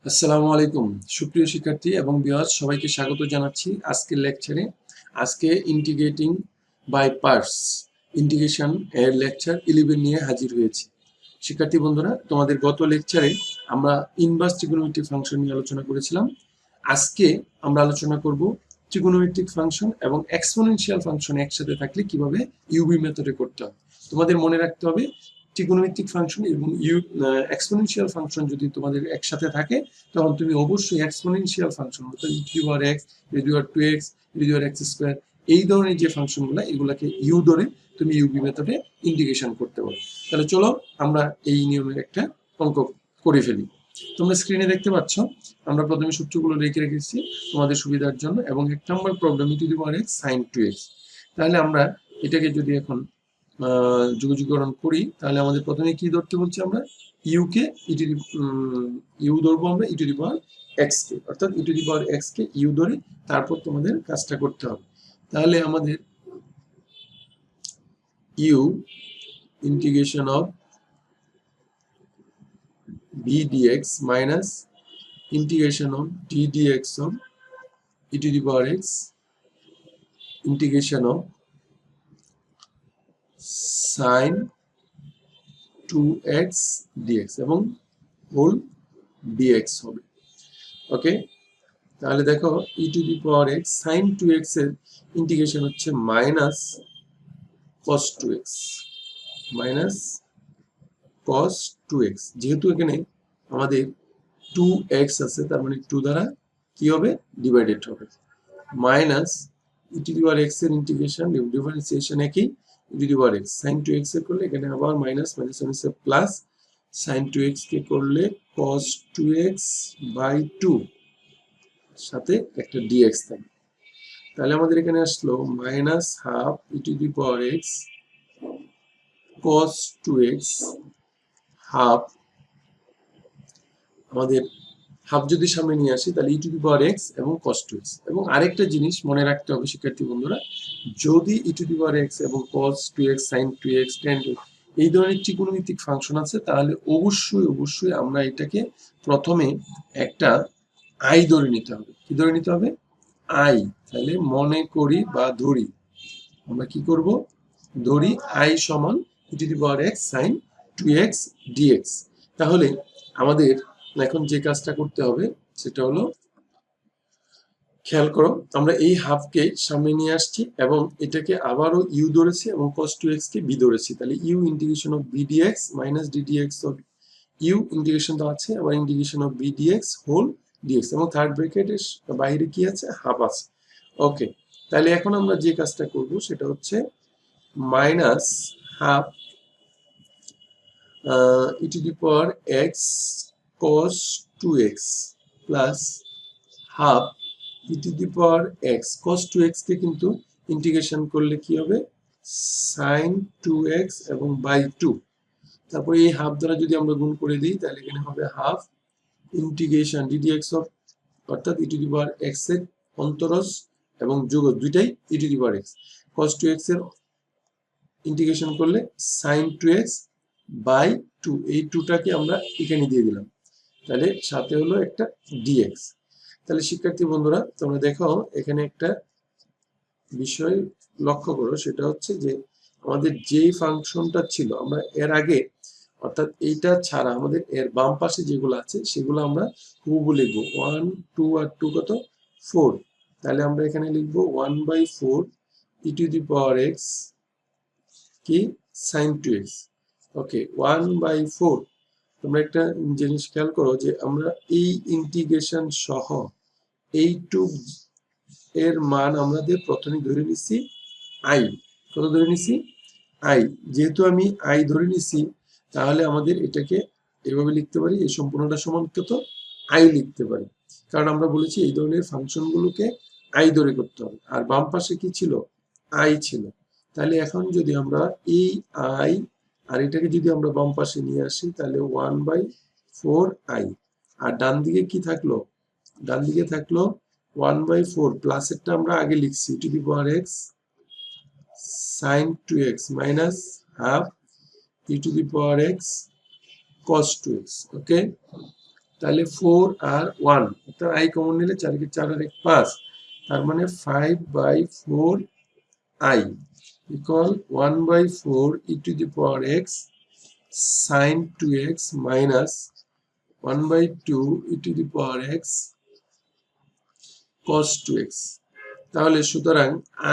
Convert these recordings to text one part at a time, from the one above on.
আসসালামু আলাইকুম সুপ্রিয় শিক্ষার্থী এবং ভিউয়ার্স সবাইকে স্বাগত জানাচ্ছি আজকের লেকচারে। আজকে ইন্টিগ্রেটিং বাই পার্টস ইন্টিগ্রেশন এর লেকচার 11 নিয়ে হাজির হয়েছি। শিক্ষার্থী বন্ধুরা, তোমাদের গত লেকচারে আমরা ইনভার্স ট্রিগোনোমেট্রিক ফাংশন নিয়ে আলোচনা করেছিলাম। আজকে আমরা আলোচনা করব ট্রিগোনোমেট্রিক ফাংশন এবং এক্সপোনেনশিয়াল ফাংশন একসাথে থাকলে কিভাবে ইউবি মেথডে করতে হয়। তোমাদের মনে রাখতে হবে ট্রিগোনোমেট্রিক ফাংশন এবং এক্সপোনেনশিয়াল ফাংশন যদি তোমাদের একসাথে থাকে তখন তুমি অবশ্যই এক্সপোনেনশিয়াল ফাংশন অর্থাৎ e to the power x, e to the power 2x, e to the power x square এই ধরনের যে ফাংশনগুলো এগুলাকে ইউ ধরে তুমি ইউবি মেথডে ইন্টিগ্রেশন করতে পারো। তাহলে চলো আমরা এই নিয়মের একটা অঙ্ক করে ফেলি। তোমরা স্ক্রিনে দেখতে পাচ্ছ আমরা প্রথমে সূত্রগুলো রেখে রেখেছি তোমাদের সুবিধার জন্য এবং 1 নম্বর problem e to the power x sin 2x। তাহলে আমরা এটাকে যদি এখন যোগজীকরণ করি তাহলে আমাদের প্রথমে কি ধরতে বলছি আমরা ইউ কে ইউ ধরবো আমরা ই টু দি পাওয়ার এক্স কে, অর্থাৎ e to the power x কে ইউ ধরে তারপর তোমাদের কাজটা করতে হবে। তাহলে আমাদের u integration of v dx minus integration of d dx of e to the power x integration of sine 2x dx এবং হোল dx হবে। ওকে, তাহলে দেখো e to the power x sine 2x এর integration হচ্ছে minus cos 2x minus cos 2x। যেহেতু এখানে আমাদের 2x আছে তার মানে 2 দ্বারা কি হবে ডিভাইডেড হবে, minus e to the power x এর ইন্টিগ্রেশন ডিফারেন্সিয়েশন একই e to the power x sine 2x এর করলে এখানে আবার মাইনাস মাইনাস হচ্ছে প্লাস সাইন 2x কে করলে cos 2x বাই 2 সাথে একটা dx থাকবে। তাহলে আমাদের এখানে আসলো minus half E to the power x cos 2x half, আমাদের হাফ যদি সামনে নিয়ে আসি তাহলে e to the power x এবং cos 2x। এবং আরেকটা জিনিস মনে রাখতে হবে শিক্ষার্থী বন্ধুরা, যদি ই টু দি পাওয়ার এক্স এবং cos 2x sin 2x tan 2 এই ধরনের ত্রিকোণমিতিক ফাংশন আছে তাহলে অবশ্যই অবশ্যই আমরা এটাকে প্রথমে একটা আই ধরে নিতে হবে। কি ধরে নিতে হবে? আই। তাহলে মনে করি বা ধরি, আমরা কি করব ধরি আই সমান e to the power x sine 2x dx। তাহলে আমাদের এখন যে কাজটা করতে হবে সেটা হলো, খেয়াল করো আমরা এই হাফকে সামনে নিয়ে আসছি এবং এটাকে আবারও ইউ ধরেছি এবং cos 2x কে বি ধরেছি। তাহলে u integration of v dx minus d dx of u integration তো আছে, আবার integration of v dx whole dx এবং থার্ড ব্র্যাকেটের বাইরে কি আছে হাফ আছে। ওকে, তাহলে এখন আমরা যে কাজটা করব সেটা হচ্ছে minus half E to the power x cos 2x plus half E to the power x cos 2x কে কিন্তু ইন্টিগ্রেশন করলে কি হবে sin 2x এবং বাই 2। তারপরে এই হাফ দ্বারা যদি আমরা গুণ করে দিই তাহলে এখানে হবে half integration d dx of অর্থাৎ e to the power x এর অন্তরজ এবং যোগ দুইটাই e to the power x cos 2x এর ইন্টিগ্রেশন করলে sin 2x বাই 2, এই 2টাকে আমরা এখানে দিয়ে দিলাম, তাহলে সাথে হলো একটা dx। তাহলে শিক্ষার্থী বন্ধুরা তোমরা দেখো এখানে একটা বিষয় লক্ষ্য করো, সেটা হচ্ছে যে আমাদের যেই ফাংশনটা ছিল আমরা এর আগে অর্থাৎ এইটা ছাড়া আমাদের এর বাম পাশে যেগুলো আছে সেগুলো আমরা হুবহু লিখবো 1 2 আর 2 কত 4। তাহলে আমরা এখানে লিখবো 1/4 ই টু দি পাওয়ার এক্স কি sin 2x। ওকে, 1/4। তোমরা একটা জিনিস খেয়াল করো যে আমরা এই ইন্টিগ্রেশন সহ এইটুক এর মান আমাদের প্রথমে ধরে নিছি আই। কত ধরে নিছি আই। যেহেতু আমি আই ধরে নিছি তাহলে আমাদের এটাকে এভাবে লিখতে পারি, এই সম্পূর্ণটা সমান কত আই লিখতে পারি, কারণ আমরা বলেছি এই ধরনের ফাংশনগুলোকে আই ধরে করতে হবে। আর বাম পাশে কি ছিল আই ছিল। তাহলে এখন যদি আমরা এই আই আর এটাকে যদি আমরা বাম পাশে নিয়ে আসি তাহলে 1/4 আই, আর ডান দিকে কি থাকলো ডান দিকে থাকলো 1/4 প্লাসেরটা আমরা আগে লিখছি two the power x sin 2x minus half E to the power x cos 2x। ওকে, তাহলে 4 আর 1 অর্থাৎ i কমন নিলে 4 কে 4 আর 1 5, তার মানে 5/4 i equal 1/4 e to the power x sin 2x minus 1/2 e to the power x cos 2x। তাহলে সুতরাং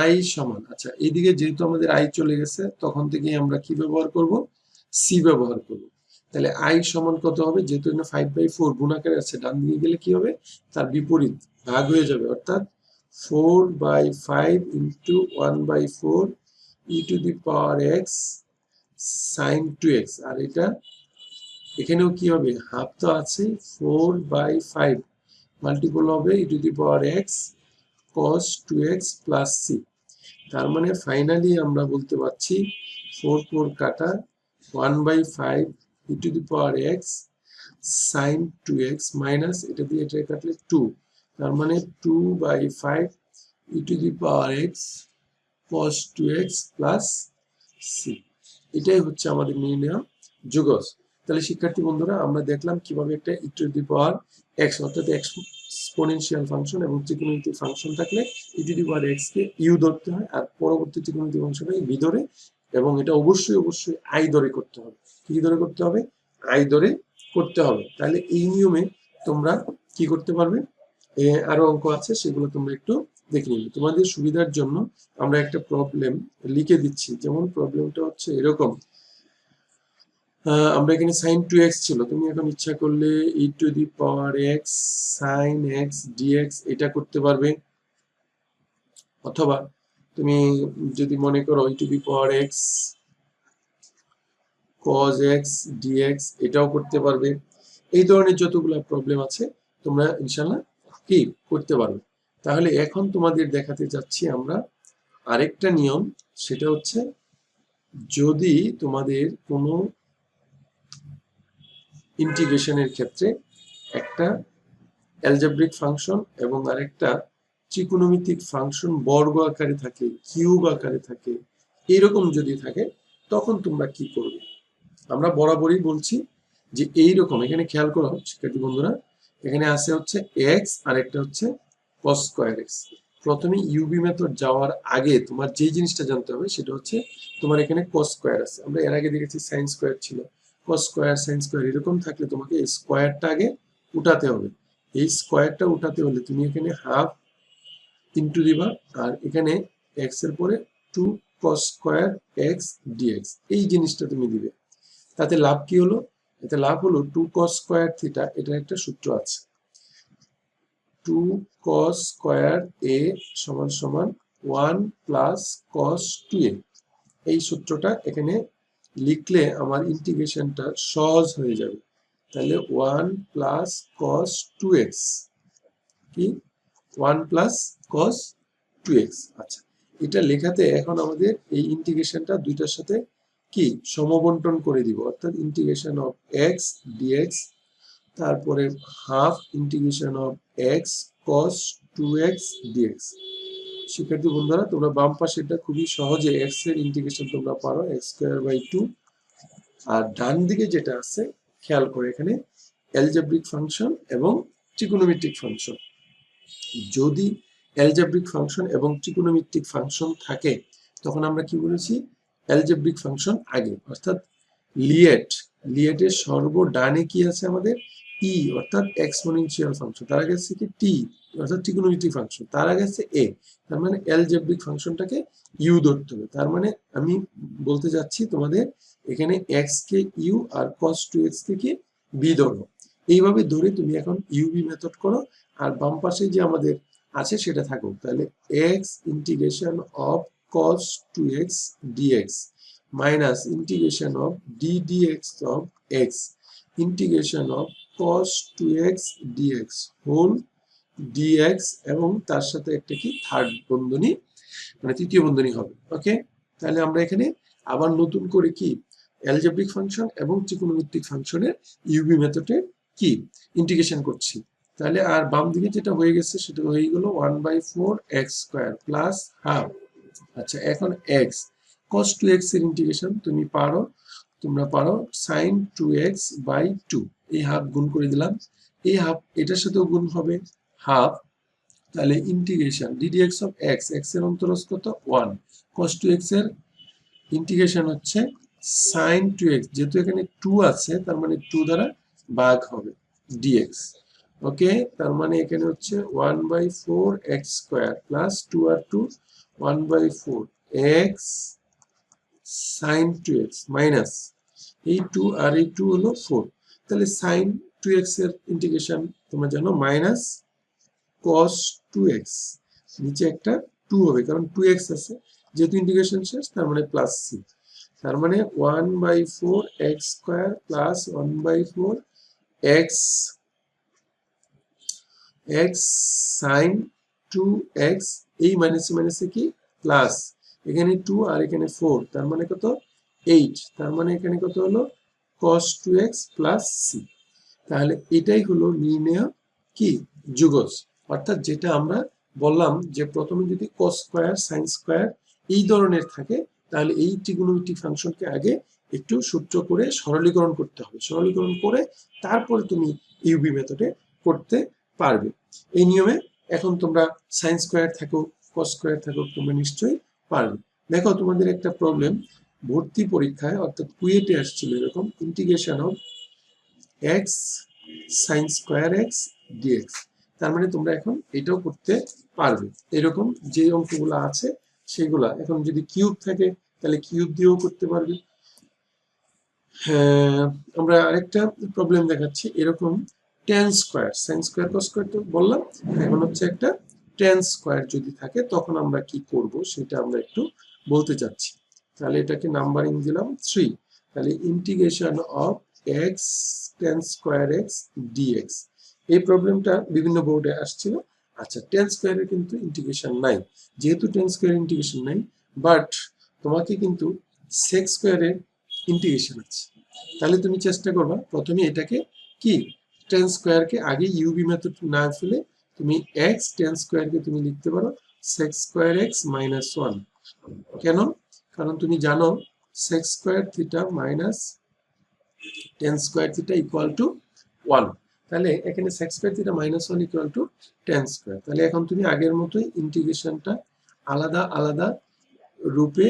i সমান, আচ্ছা এইদিকে যেহেতু আমাদের i চলে গেছে তখন থেকেই আমরা কি ব্যবহার করব, c ব্যবহার করব। তাহলে i সমান কত হবে, যেহেতু এখানে 5/4 গুণাকারে আছে, ডান দিকে গেলে কি হবে, তার বিপরীত ভাগ হয়ে যাবে, অর্থাৎ 4/5 into 1/4 e to the power x sin 2x। আর এটা এখানেও কি হবে, হাফ তো আছে, 4/5 মাল্টিপল হবে e to the power x cos 2x plus c। তার মানে ফাইনালি আমরা বলতে পারছি 4 কাটা 1/5 e to the power x sin 2x minus এটা দিয়ে এটা কাটলে 2, তার মানে 2/5 e to the power x cos 2x plus c। এটাই হচ্ছে আমাদের নির্ণয় যোগজ। তাহলে শিক্ষার্থী বন্ধুরা আমরা দেখলাম কিভাবে একটা e to the power x অর্থাৎ এক্সপোনেনশিয়াল ফাংশন এবং ত্রিকোণমিতিক ফাংশন থাকলে e to the power x K u ধরতে হয় আর পরবর্তী ত্রিকোণমিতিক ফাংশনকে v ধরে, এবং এটা অবশ্যই i ধরে করতে হবে। কি ধরে করতে হবে, i ধরে করতে হবে। তাহলে এই নিয়মে তোমরা কি করতে পারবে, আরো অঙ্ক আছে সেগুলো তোমরা একটু দেখে নিবে। তোমাদের সুবিধার জন্য আমরা একটা প্রবলেম লিখে দিচ্ছি। যেমন প্রবলেমটা হচ্ছে এরকম, আমরা এখানে sin 2x ছিল, তুমি এখন ইচ্ছা করলে e to the power x sin x dx এটা করতে পারবে, অথবা তুমি যদি মনে করো e to the power x cos x dx এটাও করতে পারবে। এই ধরনের যতগুলো প্রবলেম আছে তোমরা ইনশাআল্লাহ কি করতে পারবে। তাহলে এখন তোমাদের দেখাতে যাচ্ছি আমরা আরেকটা নিয়ম, সেটা হচ্ছে যদি তোমাদের কোনো ইন্টিগ্রেশনের ক্ষেত্রে একটা অ্যালজেব্রিক ফাংশন এবং আরেকটা ত্রিকোণমিতিক ফাংশন বর্গ আকারে থাকে, কিউব আকারে থাকে, এরকম যদি থাকে তখন তোমরা কি করবে। আমরা বরাবরই বলছি যে এইরকম, এখানে খেয়াল করো শিক্ষার্থী বন্ধুরা, এখানে আছে হচ্ছে x আর একটা হচ্ছে cos স্কয়ার x। প্রথমে ইউবি মেথড যাওয়ার আগে তোমার যে জিনিসটা জানতে হবে সেটা হচ্ছে তোমার এখানে cos স্কয়ার আছে, আমরা এর আগে দেখেছি sin স্কয়ার ছিল, cos স্কয়ার sin স্কয়ার এরকম থাকলে তোমাকে এই স্কয়ারটা আগে উঠাতে হবে। এই স্কয়ারটা উঠাতে হলে তুমি এখানে হাফ ইনটু দিবা আর এখানে x এর পরে 2 cos স্কয়ার x dx এই জিনিসটা তুমি দিবে। তাতে লাভ কি হলো, এতে লাভ হলো 2 cos স্কয়ার থিটা, এটার একটা সূত্র আছে 2 cos স্কয়ার a সমান সমান 1 প্লাস cos 2a। এই সূত্রটা এখানে লিখলে আমার ইন্টিগ্রেশনটা সহজ হয়ে যাবে। তাহলে 1 প্লাস cos 2x কি 1 প্লাস cos 2x। আচ্ছা এটা লেখাতে এখন আমাদের এই ইন্টিগ্রেশনটা দুইটার সাথে কি সমবন্টন করে দিব, অর্থাৎ ইন্টিগ্রেশন অফ x dx, তারপরে half integration of x cos 2x dx। শিক্ষার্থী বন্ধুরা তোমরা বাম পাশেরটা খুবই সহজে x এর ইন্টিগ্রেশন তোমরা পারো x স্কয়ার বাই 2, আর ডান দিকে যেটা আছে খেয়াল করে এখানে অ্যালজেব্রিক ফাংশন এবং ত্রিকোণমিতিক ফাংশন। যদি অ্যালজেব্রিক ফাংশন এবং ত্রিকোণমিতিক ফাংশন থাকে তখন আমরা কি বলেছি, অ্যালজেব্রিক ফাংশন আগে, অর্থাৎ লিয়েটের সর্বডানে কি আছে আমাদের ই অর্থাৎ এক্সপোনেনশিয়াল ফাংশন, তার আগে আছে কি টি অর্থাৎ ত্রিকোণমিতিক ফাংশন, তার আগে আছে এ, তার মানে অ্যালজেব্রিক ফাংশনটাকে ইউ ধরতে হবে। তার মানে আমি বলতে যাচ্ছি তোমাদের এখানে এক্স কে ইউ আর cos 2x কে কি বি ধরো। এইভাবে ধরে তুমি এখন ইউবি মেথড করো, আর বাম পাশে যে আমাদের আছে সেটা থাকুক। তাহলে x integration of cos 2x dx minus integration of d dx of x integration of cos 2x dx whole dx এবং তার সাথে একটা কি থার্ড বন্ধনী মানে তৃতীয় বন্ধনী হবে। ওকে, তাহলে আমরা এখানে আবার নতুন করে কি অ্যালজেব্রিক ফাংশন এবং ত্রিকোণমিতিক ফাংশনের ইউবি মেথডে কি ইন্টিগ্রেশন করছি। তাহলে আর বাম দিকে যেটা হয়ে গেছে সেটা হয়ে গেল 1/4 x স্কয়ার প্লাস হাফ। আচ্ছা এখন x cos 2x এর ইন্টিগ্রেশন তোমরা পারো sin 2x বাই 2, এই হাফ গুণ করে দিলাম, এই হাফ এটার সাথেও গুণ হবে হাফ, তাহলে integration ddx of x, x এর অন্তরজ কত 1, cos 2x এর ইন্টিগ্রেশন হচ্ছে sin 2x, যেহেতু এখানে 2 আছে তার মানে 2 দ্বারা ভাগ হবে dx। ওকে, তার মানে এখানে হচ্ছে 1/4 x স্কয়ার প্লাস 2 আর 2 1/4 x sin 2x মাইনাস এই 2 আর এই 2 হলো 4, তাহলে sin 2x এর ইন্টিগ্রেশন তোমরা জানো মাইনাস cos 2x, নিচে একটা 2 হবে কারণ 2x আছে, যেহেতু ইন্টিগ্রেশন শেষ তার মানে প্লাস c, তার মানে 1/4 x square plus 1/4 x x sin 2x, এই মাইনাসে মাইনাসে কি প্লাস, এখানে 2 আর এখানে 4 তার মানে কত 8, তার মানে এখানে কত হলো cos 2x প্লাস c। তাহলে এটাই হলো নির্ণেয় কি যুগজ, অর্থাৎ যেটা আমরা বললাম যে প্রথমে যদি cos স্কয়ার sin স্কয়ার এই ধরনের থাকে তাহলে এই ট্রিগোনোমেট্রিক ফাংশনকে আগে একটু সূত্র করে সরলীকরণ করতে হবে, সরলীকরণ করে তারপরে তুমি ইউবি মেথডে করতে পারবে। এই নিয়মে এখন তোমরা sin স্কয়ার থাকো cos স্কয়ার থাকো তোমরা নিশ্চয়ই পারবে। দেখো তোমাদের একটা প্রবলেম ভর্তি পরীক্ষায় অর্থাৎ কুয়েটে আসছিল এরকম, integration of x sin square x dx, তার মানে তোমরা এখন এটাও করতে পারবে। এরকম যে অঙ্কগুলো আছে সেগুলা এখন যদি কিউব থাকে তাহলে কিউব দিয়েও করতে পারবে। হ্যাঁ, আমরা আরেকটা প্রবলেম দেখাচ্ছি এরকম tan square sin square cos square তো বললাম, এখন হচ্ছে একটা tan স্কয়ার যদি থাকে তখন আমরা কি করব সেটা আমরা একটু বলতে চাচ্ছি। তাহলে এটাকে নাম্বারিং দিলাম 3, তাহলে integration of x tan square x dx, এই প্রবলেমটা বিভিন্ন বোর্ডে আসছিল। আচ্ছা, tan স্কয়ারের কিন্তু ইন্টিগ্রেশন নাই, যেহেতু tan স্কয়ার ইন্টিগ্রেশন নাই বাট তোমাকে কিন্তু sec স্কয়ারের ইন্টিগ্রেশন আছে, তাহলে তুমি চেষ্টা করবা প্রথমে এটাকে কি tan স্কয়ারকে আগে ইউবি মেথড না ফেলে তুমি x tan স্কয়ারকে তুমি লিখতে পারো sec স্কয়ার x মাইনাস 1। কেন? কারণ তুমি জানো sec square theta minus tan square theta equal to 1, তাহলে এখানে sec square theta minus 1 equal to tan square. তাহলে এখন তুমি আগের মতোই ইন্টিগ্রেশনটা আলাদা আলাদা রূপে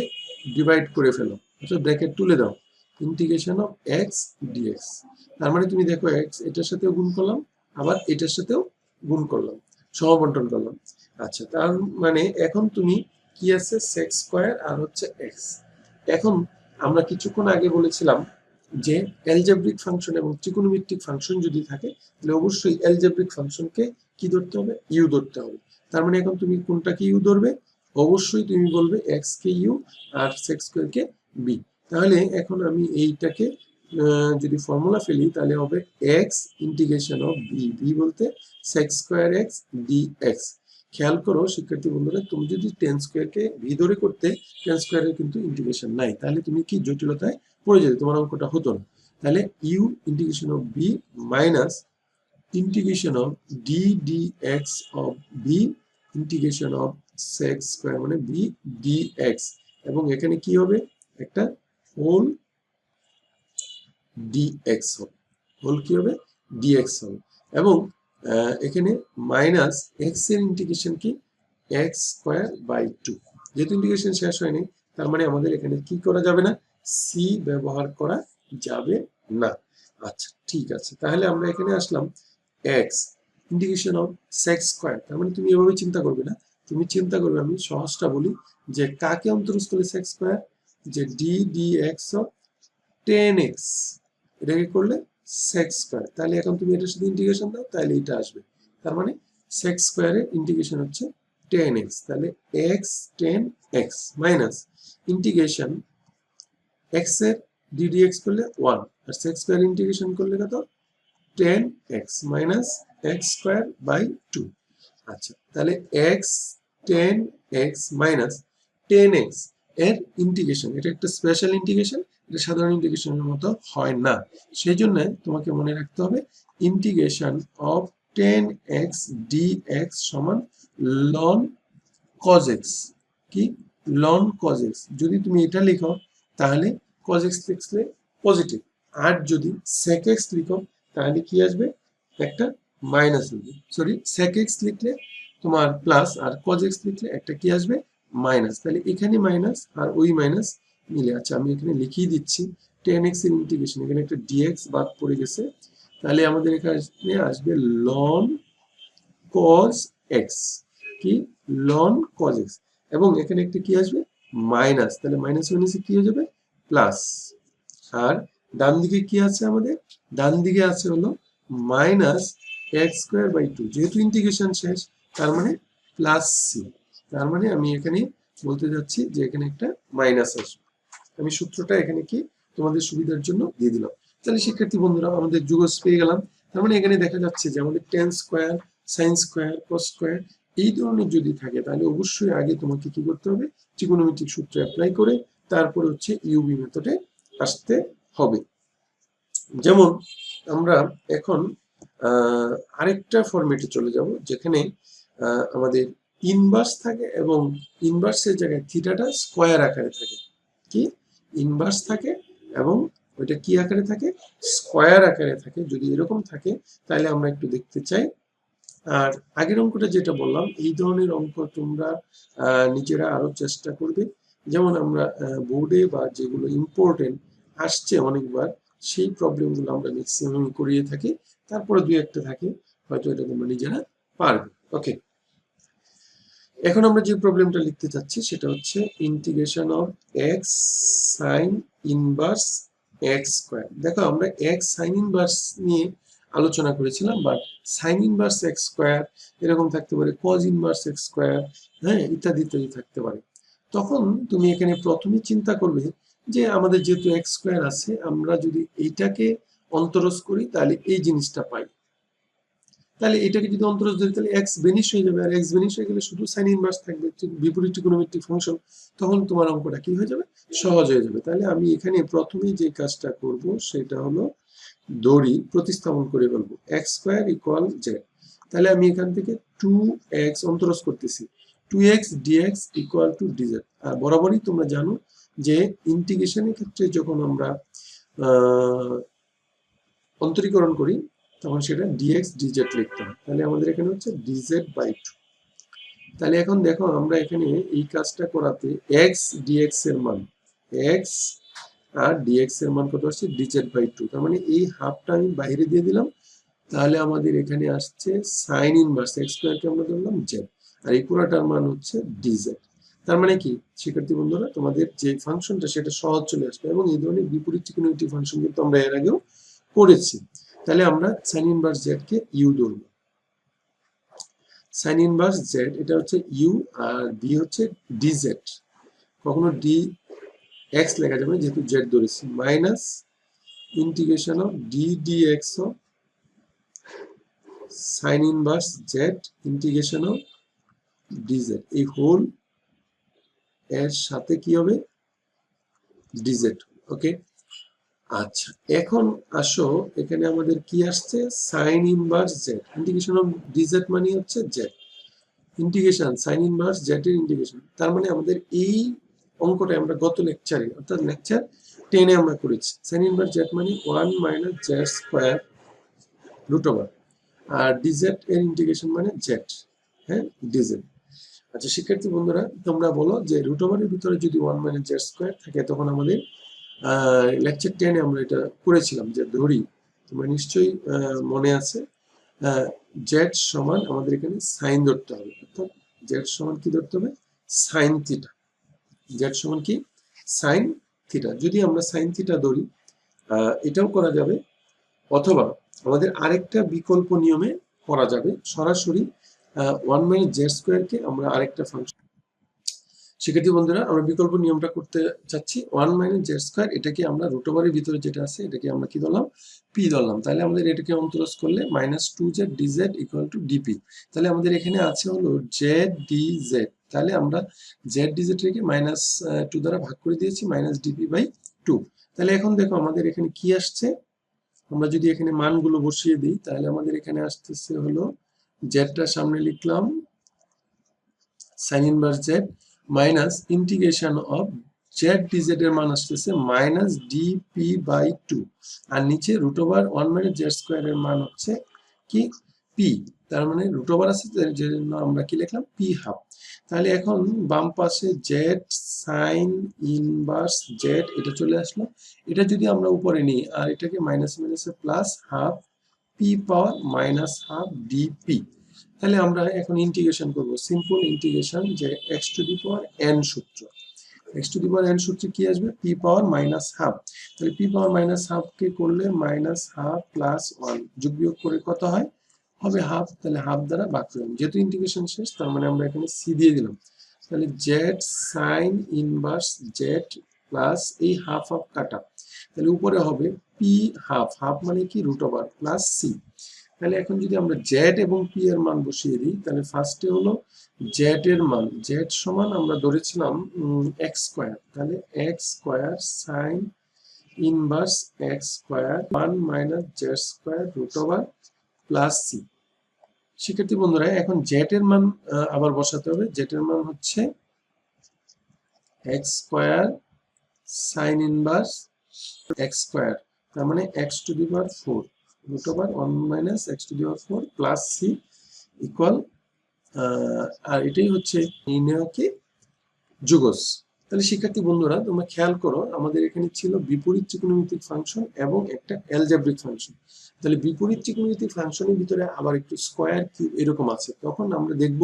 ডিভাইড করে ফেলো, অর্থাৎ ব্র্যাকেট তুলে দাও, ইন্টিগ্রেশন অফ x dx, তার মানে তুমি দেখো x এটার সাথেও গুণ করলাম আবার এটার সাথেও গুণ করলাম, সমাবন্টন করলাম। আচ্ছা, তার মানে এখন তুমি কি আছে sec স্কয়ার আর হচ্ছে x। এখন আমরা কিছুক্ষণ আগে বলেছিলাম যে অ্যালজেব্রিক ফাংশন এবং ট্রিগোনোমেট্রিক ফাংশন যদি থাকে তাহলে অবশ্যই অ্যালজেব্রিক ফাংশনকে কি ধরতে হবে ইউ ধরতে হবে। তার মানে এখন তুমি কোনটাকে ইউ ধরবে, অবশ্যই তুমি বলবে x কে ইউ আর sec স্কয়ার কে বি। তাহলে এখন আমি এইটাকে যদি ফর্মুলা ফেলি তাহলে হবে x integration of v, v বলতে sec স্কয়ার x dx। খেয়াল করো শিক্ষার্থী বন্ধুরা, তুমি যদি tan স্কয়ারকে ভি ধরে করতে tan স্কয়ারের কিন্তু ইন্টিগ্রেশন নাই, তাহলে তুমি কি জটিলতায় পড়ে যেতে, তোমার অঙ্কটা হতো না। তাহলে u integration of v minus integration of d dx of v integration of sec square মানে বি dx, এবং এখানে কি হবে একটা হোল dx হবে, হোল কি হবে dx হবে, এবং এখানে মাইনাস x এর ইন্টিগ্রেশন কি x স্কয়ার বাই 2, যেহেতু ইন্টিগ্রেশন শেষ হয়নি তার মানে আমাদের এখানে কি করা যাবে না, সি ব্যবহার করা যাবে না। আচ্ছা ঠিক আছে, তাহলে আমরা এখানে আসলাম x integration of sec square, তার মানে তুমি এভাবে চিন্তা করবে না, তুমি চিন্তা করবে আমি সহজটা বলি যে কাকে অন্তরজ করে sec স্কয়ার, যে d dx of tan x, এটাকে করলে sec স্কয়ার, তাহলে এখন তুমি এটার সাথে ইন্টিগ্রেশন দাও তাহলে এটা আসবে, তার মানে sec স্কয়ারের ইন্টিগ্রেশন হচ্ছে tan x, তাহলে x tan x minus integration x এর d dx করলে 1 আর sec স্কয়ার ইন্টিগ্রেশন করলে কত tan x minus x square by 2। আচ্ছা, তাহলে x tan x minus tan x এর ইন্টিগ্রেশন, এটা একটা স্পেশাল ইন্টিগ্রেশন, এটা সাধারণ ইন্টিগ্রেশনের মতো হয় না, সেই জন্য তোমাকে মনে রাখতে হবে integration of tan x dx সমান ln cos x, কি ln cos x, যদি তুমি এটা লিখো তাহলে cos x লিখলে পজিটিভ, আর যদি sec x লিখো তাহলে কি আসবে একটা মাইনাস লিখবে, সরি sec x লিখলে তোমার প্লাস, আর cos x লিখলে একটা কি আসবে মাইনাস। তাহলে এখানে মাইনাস আর ওই মাইনাস মিলে। আচ্ছা আমি এখানে লিখিয়ে দিচ্ছি 10x এর ইন্টিগ্রেশন, এখানে একটা dx বাদ পড়ে গেছে, তাহলে আমাদের এখানে আসবে ln cos x, কি ln cos x, এবং এখানে একটা কি আসবে মাইনাস, তাহলে মাইনাস মাইনাসে কি হয়ে যাবে প্লাস। আর ডান দিকে কি আছে আমাদের, ডান দিকে আছে হলো মাইনাস x স্কয়ার বাই 2, যেহেতু ইন্টিগ্রেশন শেষ তার মানে প্লাস সি, তার মানে আমি এখানে বলতে যাচ্ছি যে এখানে একটা মাইনাস আসবে। আমি সূত্রটা এখানে কি তোমাদের সুবিধার জন্য দিয়ে দিলাম। তাহলে শিক্ষার্থী বন্ধুরা আমাদের যুগজ পেয়ে গেলাম। তার মানে এখানে দেখা যাচ্ছে যে আমাদের tan square, sin square, cos square এই ধরনের যদি থাকে তাহলে অবশ্যই আগে তোমাকে কি করতে হবে, ত্রিকোণমিতিক সূত্র অ্যাপ্লাই করে তারপরে হচ্ছে ইউবি মেথডে আসতে হবে। যেমন আমরা এখন আরেকটা ফরম্যাটে চলে যাব যেখানে আমাদের ইনভার্স থাকে এবং ইনভার্সের জায়গায় থিটাটা স্কয়ার আকারে থাকে, কি ইনভার্স থাকে এবং ওইটা কি আকারে থাকে স্কয়ার আকারে থাকে। যদি এরকম থাকে তাহলে আমরা একটু দেখতে চাই। আর আগের অঙ্কটা যেটা বললাম এই ধরনের অঙ্ক তোমরা নিজেরা আরো চেষ্টা করবে। যেমন আমরা বোর্ডে বা যেগুলো ইম্পর্টেন্ট আসছে অনেকবার সেই প্রবলেমগুলো আমরা ম্যাক্সিমাম করিয়ে থাকি, তারপরে দুই একটা থাকে হয়তো এটা তোমরা নিজেরা পারবে। ওকে, এখন আমরা যে প্রবলেমটা লিখতে চাচ্ছি সেটা হচ্ছে integration of x sign inverse x square. দেখো আমরা এক্স সাইন ইনভার্স নিয়ে আলোচনা করেছিলাম, but sign inverse x square এরকম থাকতে পারে, কজ ইনভার্স এক্স স্কয়ার, হ্যাঁ ইত্যাদি ইত্যাদি থাকতে পারে। তখন তুমি এখানে প্রথমে চিন্তা করবে যে আমাদের যেহেতু এক্স স্কয়ার আছে, আমরা যদি এইটাকে অন্তরজ করি তাহলে এই জিনিসটা পাই। তাহলে এটাকে যদি অন্তরজ ধরি তাহলে এক্স বেনিশ হয়ে যাবে, আর এক্স বেনিশ হয়ে গেলে শুধু সাইন ইনভার্স থাকবে, বিপরীত ত্রিকোণমিতিক ফাংশন, তখন তোমার অঙ্কটা কি হয়ে যাবে সহজ হয়ে যাবে। তাহলে আমি এখানে প্রথমেই যে কাজটা করব সেটা হলো দড়ি প্রতিস্থাপন করে ফেলবো, এক্স স্কয়ার ইকুয়াল জেড। তাহলে আমি এখান থেকে 2x অন্তরজ করতেছি, 2x dx equal to dz। আর বরাবরই তোমরা জানো যে ইন্টিগ্রেশনের ক্ষেত্রে যখন আমরা অন্তরীকরণ করি তখন সেটা dx dz লিখতে হয়। তাহলে আমাদের এখানে হচ্ছে dz বাই 2। তাহলে এখন দেখো আমরা এখানে এই কাজটা করাতে x dx এর মান, x আর dx এর মান কত আসছে dz বাই 2, তার মানে এই হাফটা আমি বাইরে দিয়ে দিলাম। তাহলে আমাদের এখানে আসছে সাইন ইনভার্স x স্কয়ারকে আমরা ধরলাম z, আর এই পুরোটার মান হচ্ছে dz। তার মানে কি শিক্ষার্থী বন্ধুরা তোমাদের যে ফাংশনটা সেটা সহজ চলে আসবে, এবং এই ধরনের বিপরীত ত্রিকোণমিতিক ফাংশন কিন্তু আমরা এর আগেও করেছি। তাহলে আমরা সাইন ইনভার্স জেড কে ইউ ধরব, সাইন ইনভার্স জেড এটা হচ্ছে ইউ, আর বি হচ্ছে ডিজেড। কখনো ডি এক্স লেখা যাবে যেহেতু জেড ধরেছি, minus integration of d d x of sine inverse z integration of dz, এই হোল এর সাথে কি হবে ডিজেড। ওকে, আচ্ছা এখন আসো এখানে আমাদের কি আসছে sign inverse z integration of DZ মানে হচ্ছে Z, integration sign inverse Z এর ইন্টিগ্রেশন। তার মানে আমাদের এই অঙ্কটা আমরা গত লেকচারে অর্থাৎ লেকচার 10 এ আমরা করেছি। সাইন ইনভার্স জেড মানে 1 minus z square root over, আর ডিজেড এর ইন্টিগ্রেশন মানে জেড, হ্যাঁ ডিজেড। আচ্ছা শিক্ষার্থী বন্ধুরা তোমরা বলো যে রুট ওভারের ভিতরে যদি 1 মাইনাস জেড স্কয়ার থাকে তখন আমাদের লেকচার 10 এ আমরা এটা করেছিলাম যে ধরি, তোমরা নিশ্চয়ই মনে আছে জেড সমান আমাদের এখানে সাইন ধরতে হবে, অর্থাৎ জেড সমান কি ধরতে হবে সাইন থিটা, জেড সমান কি সাইন থিটা। যদি আমরা সাইন থিটা ধরি এটাও করা যাবে, অথবা আমাদের আরেকটা বিকল্প নিয়মে করা যাবে, সরাসরি 1 মাইনাস জেড স্কয়ারকে আমরা আরেকটা ফাংশন। শিক্ষার্থী বন্ধুরা আমরা বিকল্প নিয়মটা করতে চাচ্ছি, 1 মাইনাস জেড স্কয়ার এটাকে আমরা রুট ওভারের ভিতরে যেটা আছে এটাকে আমরা কি ধরলাম পি ধরলাম। তাহলে আমাদের এটাকে অন্তরজ করলে minus 2z dz equal to DP. তাহলে আমাদের এখানে আছে হলো জেড ডিজেড, তাহলে আমরা জেড ডিজেড রেখে মাইনাস 2 দ্বারা ভাগ করে দিয়েছি মাইনাস ডিপি বাই 2। তাহলে এখন দেখো আমাদের এখানে কি আসছে, আমরা যদি এখানে মানগুলো বসিয়ে দিই তাহলে আমাদের এখানে আসতেছে হলো জেডটা সামনে লিখলাম sine inverse z minus integration of z dz এর মান আসতেছে মাইনাস ডিপি বাই 2, আর নিচে root over 1 minus z square এর মান হচ্ছে কি পি, তার মানে রুট ওভার আছে, যে জন্য আমরা কি লিখলাম পি হাফ। তাহলে এখন বাম পাশে জেড সাইন ইনভার্স জেড এটা চলে আসলো। এটা যদি আমরা উপরে নিই আর এটাকে মাইনাস মাইনাসে plus half p power minus half dp. তাহলে আমরা এখন ইন্টিগ্রেশন করব, সিম্পল ইন্টিগ্রেশন, যে x to the power n সূত্র। X to the power n সূত্রে কি আসবে, পি পাওয়ার মাইনাস হাফ। তাহলে পি পাওয়ার মাইনাস হাফ কে করলে মাইনাস হাফ প্লাস ওয়ান, যোগ বিয়োগ করে কত হয়, হবে হাফ। তাহলে হাফ দ্বারা ভাগ করলাম, যেহেতু ইন্টিগ্রেশন শেষ তার মানে আমরা এখানে সি দিয়ে দিলাম। তাহলে Z sign inverse Z plus এই হাফ হাফ কাটা, তাহলে উপরে হবে পি হাফ, হাফ মানে কি রুট ওভার প্লাস সি। তাহলে এখন যদি আমরা জেড এবং পি এর মান বসিয়ে দিই, তাহলে ফার্স্টে হলো জেড এর মান, জেড সমান আমরা ধরেছিলাম এক্স স্কোয়ার, তাহলে x square sine inverse x square 1 minus z square root over plus c. শিক্ষার্থী বন্ধুরা এখন জেড এর মান আবার বসাতে হবে, জেড এর মান হচ্ছে x square sine inverse x square, তার মানে x to the power 4 root over 1 minus x to the power 4 plus c equal, আর এটাই হচ্ছে নির্ণয়কে যুগজ। তাহলে শিক্ষার্থী বন্ধুরা তোমরা খেয়াল করো, আমাদের এখানে ছিল বিপরীত ত্রিকোণমিতিক ফাংশন এবং একটা অ্যালজেব্রিক ফাংশন। তাহলে বিপরীত ত্রিকোণমিতিক ফাংশনের ভিতরে আবার একটু স্কয়ার কিউব এরকম আছে, তখন আমরা দেখব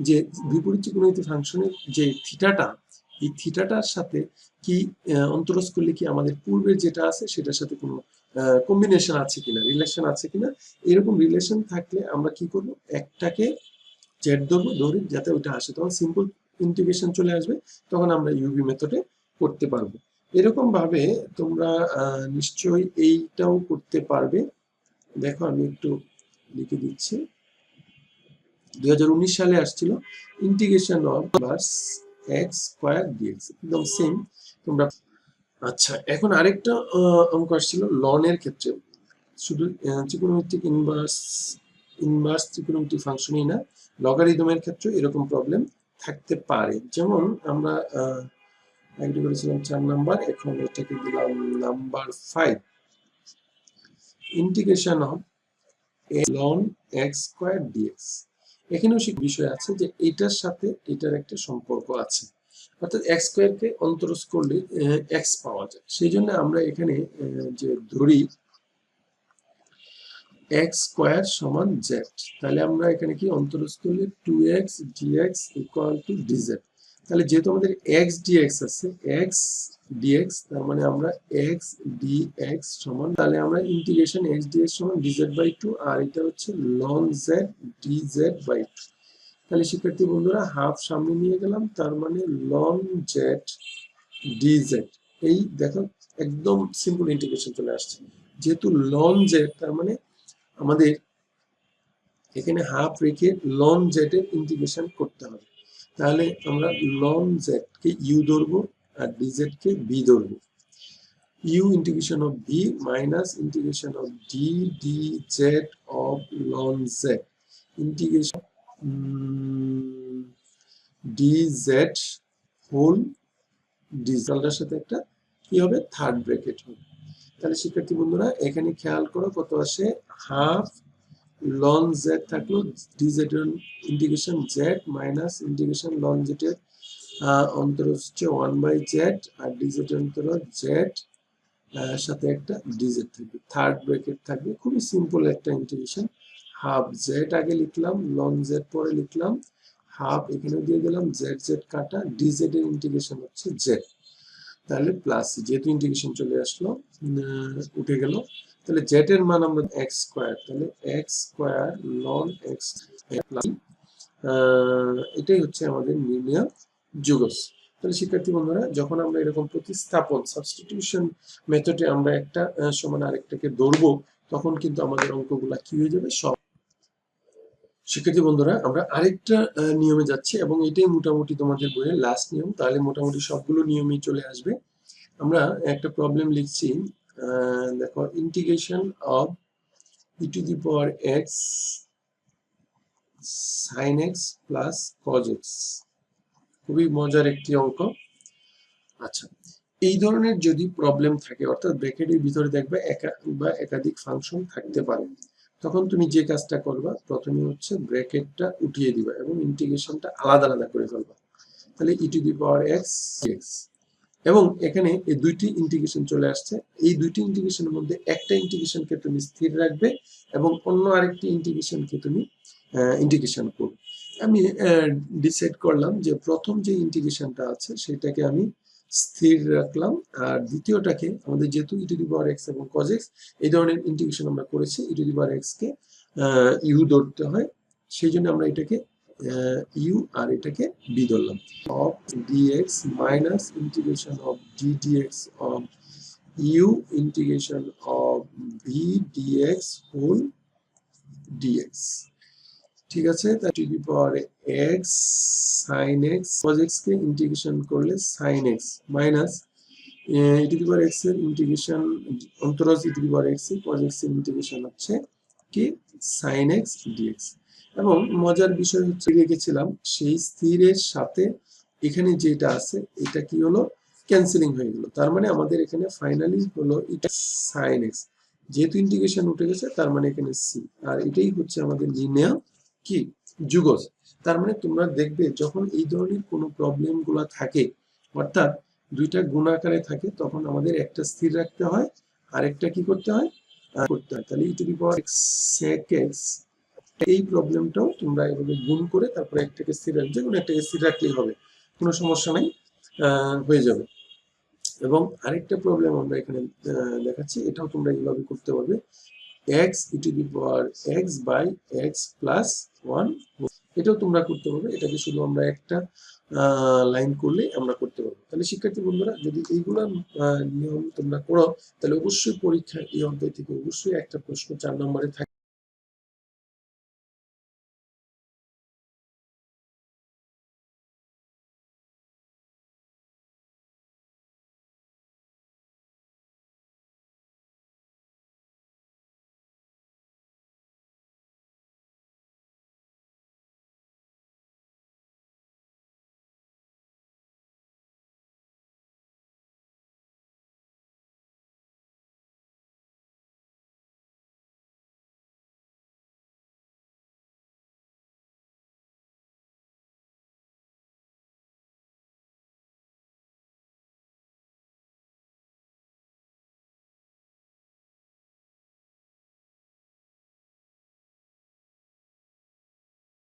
যে বিপরীত ত্রিকোণমিতিক ফাংশনের যে থিটাটা, এই থিটাটার সাথে কি অন্তরজ করলে কি আমাদের পূর্বের যেটা আছে সেটার সাথে কোনো কম্বিনেশন আছে কিনা, রিলেশন আছে কিনা। এরকম রিলেশন থাকলে আমরা কি করব, একটাকে জেড ধরবো, ধরে যাতে ওটা আসে, তখন সিম্পল ইন্টিগ্রেশন চলে আসবে, তখন আমরা ইউভি মেথডে করতে পারবো। এরকম ভাবে তোমরা নিশ্চয়ই এইটাও করতে পারবে। দেখো আমি একটু লিখে দিচ্ছি, 2019 সালে আসছিল ইন্টিগ্রেশন অফ ভার্স এক্স স্কয়ার ডিএক্স, একদম সেম তোমরা। আচ্ছা এখন আরেকটা অঙ্ক আসছিল লনের ক্ষেত্রে, শুধু ত্রিকোণমিতিক ইনভার্স ত্রিকোণমিতিক ফাংশনই না, লগারিদমের ক্ষেত্রে এরকম প্রবলেম থাকতে পারে। যেমন আমরা একটা করেছিলাম 4 নাম্বার, এখন এটাকে দিলাম number 5, integration of ln x square dx. এখানেও সেই বিষয় আছে যে এটার সাথে এটার একটা সম্পর্ক আছে, অর্থাৎ এক্স স্কয়ারকে অন্তরজ করলে এক্স পাওয়া যায়। সেই জন্য আমরা এখানে যে ধরি এক্স স্কয়ার সমান জেড, তাহলে আমরা এখানে কি অন্তরজ করলে 2x dx equal to dz। তাহলে যেহেতু আমাদের x dx আছে, x dx, তার মানে আমরা x dx সমান, তাহলে আমরা ইন্টিগ্রেশন x dx সমান dz/2, আর এটা হচ্ছে ln z dz/2। তাহলে শিক্ষার্থী বন্ধুরা হাফ সামনে নিয়ে গেলাম, তার মানে ln z dz। এই দেখো একদম সিম্পল ইন্টিগ্রেশন চলে আসছে, যেহেতু ln z তার মানে আমাদের এখানে হাফ রেখে লন জেড এর ইন্টিগ্রেশন করতে হবে। তাহলে আমরা লন জেড কে ইউ ধরবো আর ডিজেড কে বি ধরবো। U integration of v minus integration of d d z of ln z integration d z whole ডিজেডের সাথে একটা কি হবে, থার্ড ব্র্যাকেট হবে। তাহলে শিক্ষার্থী বন্ধুরা এখানে খেয়াল করো কত আসে, হাফ লন জেড থাকলো, ডিজেড এর integration z minus integration ln z এর অন্তর হচ্ছে 1/z, আর ডিজেড এর অন্তর জেড সাথে একটা ডিজেড থাকবে, থার্ড ব্র্যাকেট থাকবে। খুবই সিম্পল একটা ইন্টিগ্রেশন। হাফ জেড আগে লিখলাম, লন জেড পরে লিখলাম, হাফ এখানে দিয়ে দিলাম, জেড জেড কাটা, ডিজেড এর ইন্টিগ্রেশন হচ্ছে জেড, তাহলে প্লাস, যেহেতু ইন্টিগ্রেশন চলে আসলো উঠে গেল। তাহলে জেড এর মান আমরা এক্স স্কয়ার, তাহলে x square loan x plus, এটাই হচ্ছে আমাদের নির্ণয় যুগজ। তাহলে শিক্ষার্থী বন্ধুরা যখন আমরা এরকম প্রতিস্থাপন সাবস্টিটিউশন মেথডে আমরা একটা সমান আরেকটাকে ধরবো, তখন কিন্তু আমাদের অঙ্কগুলা কি হয়ে যাবে সব। শিক্ষার্থী বন্ধুরা আমরা আরেকটা নিয়মে যাচ্ছি, এবং এটাই মোটামুটি তোমাদের বইয়ের লাস্ট নিয়ম, তাহলে মোটামুটি সবগুলো নিয়মই চলে আসবে। আমরা একটা প্রবলেম লিখছি, দেখো integration of e to the power x sine x plus cos x, খুবই মজার একটি অঙ্ক। আচ্ছা এই ধরনের যদি প্রবলেম থাকে, অর্থাৎ ব্র্যাকেটের ভিতরে দেখবে একা বা একাধিক ফাংশন থাকতে পারে, তখন তুমি যে কাজটা করবা প্রথমে হচ্ছে ব্র্যাকেটটা উঠিয়ে দিবা এবং ইন্টিগ্রেশনটা আলাদা আলাদা করে ফেলবা। তাহলে e to the power x x, এবং এখানে এই দুইটি ইন্টিগ্রেশন চলে আসছে। এই দুইটি ইন্টিগ্রেশনের মধ্যে একটা ইন্টিগ্রেশনকে তুমি স্থির রাখবে এবং অন্য আরেকটি ইন্টিগ্রেশনকে তুমি ইন্টিগ্রেশন করবে। আমি ডিসাইড করলাম যে প্রথম যে ইন্টিগ্রেশনটা আছে সেটাকে আমি স্থির রাখলাম, আর দ্বিতীয়টাকে আমাদের যেহেতু e to the power x এবং কজ এক্স এই ধরনের ইন্টিগ্রেশন আমরা করেছি, e to the power x কে ইউ ধরতে হয়, সেই জন্য আমরা এটাকে ইউ আর এটাকে বি ধরলাম। Of dx minus integration of d dx of u integration of v dx whole dx. ঠিক আছে, তা to the power x sine x cos x কে ইন্টিগ্রেশন করলে sine x minus e to the power x এর integration অন্তরজ e to the power x cos x এর integration হচ্ছে কি সাইন এক্স ডিএক্স। এবং মজার বিষয় হচ্ছে রেখেছিলাম সেই স্থিরের সাথে এখানে যেটা আছে এটা কি হলো ক্যান্সেলিং হয়ে গেল, তার মানে আমাদের এখানে ফাইনালি হলো এটা সাইন এক্স, যেহেতু ইন্টিগ্রেশন উঠে গেছে তার মানে এখানে সি, আর এটাই হচ্ছে আমাদের নির্ণয় কি যুগজ। তার মানে তোমরা দেখবে যখন এই ধরনের কোনো প্রবলেম গুলা থাকে, অর্থাৎ দুইটা গুণাকারে থাকে, তখন আমাদের একটা স্থির রাখতে হয় আরেকটা কি করতে হয় করতে হয়। তাহলে e to the power x sec x এই প্রবলেমটাও তোমরা এভাবে গুণ করে তারপরে একটাকে স্থির রাখবে, যে কোনো একটাকে স্থির রাখলেই হবে, কোনো সমস্যা নাই, হয়ে যাবে। এবং আরেকটা প্রবলেম আমরা এখানে দেখাচ্ছি, এটাও তোমরা এইভাবে করতে পারবে, x e to the power x by x plus one, এটাও তোমরা করতে পারবে। এটাকে শুধু আমরা একটা লাইন করলে আমরা করতে পারবো। তাহলে শিক্ষার্থী বন্ধুরা যদি এইগুলা নিয়ম তোমরা করো তাহলে অবশ্যই পরীক্ষায় এই অধ্যায় থেকে অবশ্যই একটা প্রশ্ন 4 নম্বরে থাকে।